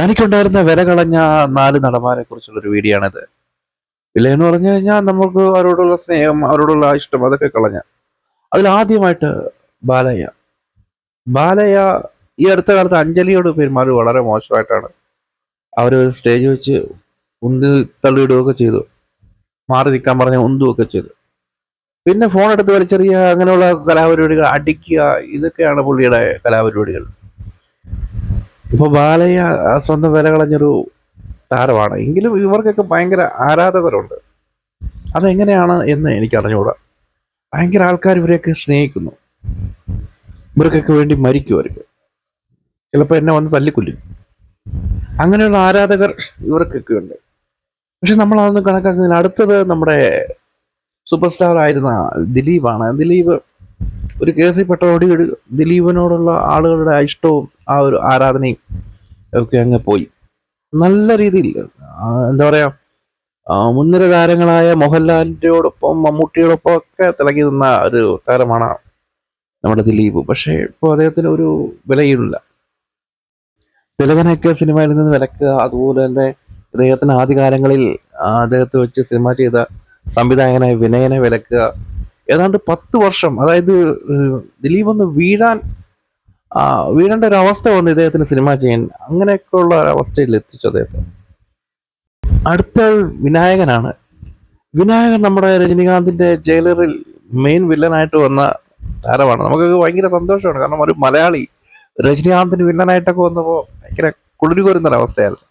തനിക്കുണ്ടായിരുന്ന വില കളഞ്ഞ 4 നടന്മാരെ കുറിച്ചുള്ളൊരു വീഡിയോ ആണിത്. വില എന്ന് പറഞ്ഞു കഴിഞ്ഞാൽ നമുക്ക് അവരോടുള്ള സ്നേഹം, അവരോടുള്ള ഇഷ്ടം അതൊക്കെ കളഞ്ഞ. അതിലാദ്യമായിട്ട് ബാലയ്യ. ബാലയ്യ ഈ അടുത്ത കാലത്ത് അഞ്ജലിയോട് പെരുമാറി വളരെ മോശമായിട്ടാണ്. അവർ സ്റ്റേജ് വെച്ച് ഉന്തി തള്ളിയിടുകയൊക്കെ ചെയ്തു. മാറി നിൽക്കാൻ പറഞ്ഞ ഉന്തുകയൊക്കെ ചെയ്തു. പിന്നെ ഫോൺ എടുത്ത് വലിച്ചെറിയുക, അങ്ങനെയുള്ള കലാപരിപാടികൾ, അടിക്കുക, ഇതൊക്കെയാണ് പുള്ളിയുടെ കലാപരിപാടികൾ. ഇപ്പൊ ബാലയ്യ സ്വന്തം വില കളഞ്ഞൊരു താരമാണ്. എങ്കിലും ഇവർക്കൊക്കെ ഭയങ്കര ആരാധകരുണ്ട്. അതെങ്ങനെയാണ് എന്ന് എനിക്ക് അറിഞ്ഞുകൂടാ. ഭയങ്കര ആൾക്കാർ ഇവരെയൊക്കെ സ്നേഹിക്കുന്നു. ഇവർക്കൊക്കെ വേണ്ടി മരിക്കും. അവർക്ക് ചിലപ്പോൾ എന്നെ വന്ന് തല്ലിക്കൊല്ലും. അങ്ങനെയുള്ള ആരാധകർ ഇവർക്കൊക്കെ ഉണ്ട്. പക്ഷെ നമ്മൾ അതൊന്നും കണക്കാക്കുന്നില്ല. അടുത്തത് നമ്മുടെ സൂപ്പർ സ്റ്റാർ ആയിരുന്ന ദിലീപാണ്. ദിലീപ് ഒരു കേസിൽ പെട്ടതോടെ ദിലീപിനോടുള്ള ആളുകളുടെ ഇഷ്ടവും ആ ഒരു ആരാധനയും ഒക്കെ അങ്ങ് പോയി. നല്ല രീതിയിൽ എന്താ പറയാ, മുൻനിര താരങ്ങളായ മോഹൻലാലിൻ്റെയോടൊപ്പം മമ്മൂട്ടിയോടൊപ്പം ഒക്കെ തിളങ്ങി നിന്ന ഒരു താരമാണ് നമ്മുടെ ദിലീപ്. പക്ഷേ ഇപ്പോൾ അദ്ദേഹത്തിന് ഒരു വിലയില്ല. തിലകനൊക്കെ സിനിമയിൽ നിന്ന് വിലക്കുക, അതുപോലെ തന്നെ അദ്ദേഹത്തിന് ആദ്യകാലങ്ങളിൽ അദ്ദേഹത്തെ വെച്ച് സിനിമ ചെയ്ത സംവിധായകനായ വിനയനെ വിലക്കുക. ഏതാണ്ട് 10 വർഷം, അതായത് ദിലീപ് ഒന്ന് വീഴേണ്ട ഒരു അവസ്ഥ വന്നു ഇദ്ദേഹത്തിന് സിനിമ ചെയ്യാൻ. അങ്ങനെയൊക്കെ ഉള്ള ഒരവസ്ഥയിൽ എത്തിച്ചു അദ്ദേഹത്തെ. അടുത്ത വിനായകനാണ്. വിനായകൻ നമ്മുടെ രജനീകാന്തിന്റെ ജയിലറിൽ മെയിൻ വില്ലനായിട്ട് വന്ന താരമാണ്. നമുക്കൊക്കെ ഭയങ്കര സന്തോഷമാണ്. കാരണം ഒരു മലയാളി രജനീകാന്തിന് വില്ലനായിട്ടൊക്കെ വന്നപ്പോൾ ഭയങ്കര കുളിര് കോരുന്നൊരവസ്ഥയായിരുന്നു.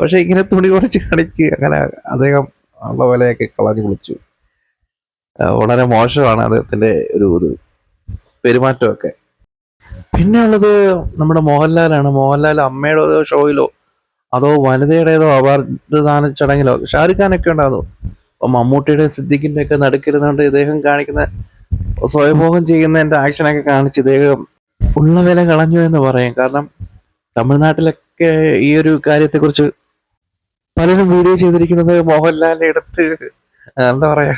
പക്ഷെ ഇങ്ങനെ തുണി കുറച്ച് കാണിച്ച് അങ്ങനെ അദ്ദേഹം ഉള്ള വിലയൊക്കെ കളഞ്ഞു കുളിച്ചു. വളരെ മോശമാണ് അദ്ദേഹത്തിന്റെ ഒരു പെരുമാറ്റമൊക്കെ. പിന്നെ ഉള്ളത് നമ്മുടെ മോഹൻലാലാണ്. മോഹൻലാൽ അമ്മയുടെ ഷോയിലോ അതോ വനിതയുടേതോ അവാർഡ് ദാന ചടങ്ങിലോ ഷാരൂഖ് ഖാനൊക്കെ ഉണ്ടാകുന്നു. അപ്പൊ മമ്മൂട്ടിയുടെ സിദ്ദിഖിന്റെ ഒക്കെ നടുക്കിരുന്നുകൊണ്ട് ഇദ്ദേഹം കാണിക്കുന്ന സ്വയംഭോഗം ചെയ്യുന്നതിന്റെ ആക്ഷനൊക്കെ കാണിച്ച് ഇദ്ദേഹം ഉള്ള വില കളഞ്ഞു എന്ന് പറയും. കാരണം തമിഴ്നാട്ടിലൊക്കെ ഈ ഒരു കാര്യത്തെക്കുറിച്ച് പലരും വീഡിയോ ചെയ്തിരിക്കുന്നത് മോഹൻലാലിന്റെ അടുത്ത് എന്താ പറയാ,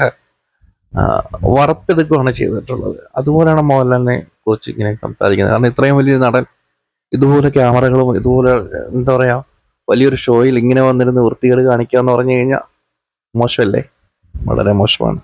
വറുത്തെടുക്കുകയാണ് ചെയ്തിട്ടുള്ളത്. അതുപോലെയാണ് മോഹൻലാലിനെ കുറിച്ച് ഇങ്ങനെ സംസാരിക്കുന്നത്. കാരണം ഇത്രയും വലിയൊരു നടൻ ഇതുപോലെ ക്യാമറകളും ഇതുപോലെ എന്താ പറയാ വലിയൊരു ഷോയിൽ ഇങ്ങനെ വന്നിരുന്ന് വൃത്തികേട് കാണിക്കുക എന്ന് പറഞ്ഞു കഴിഞ്ഞാൽ മോശമല്ലേ? വളരെ മോശമാണ്.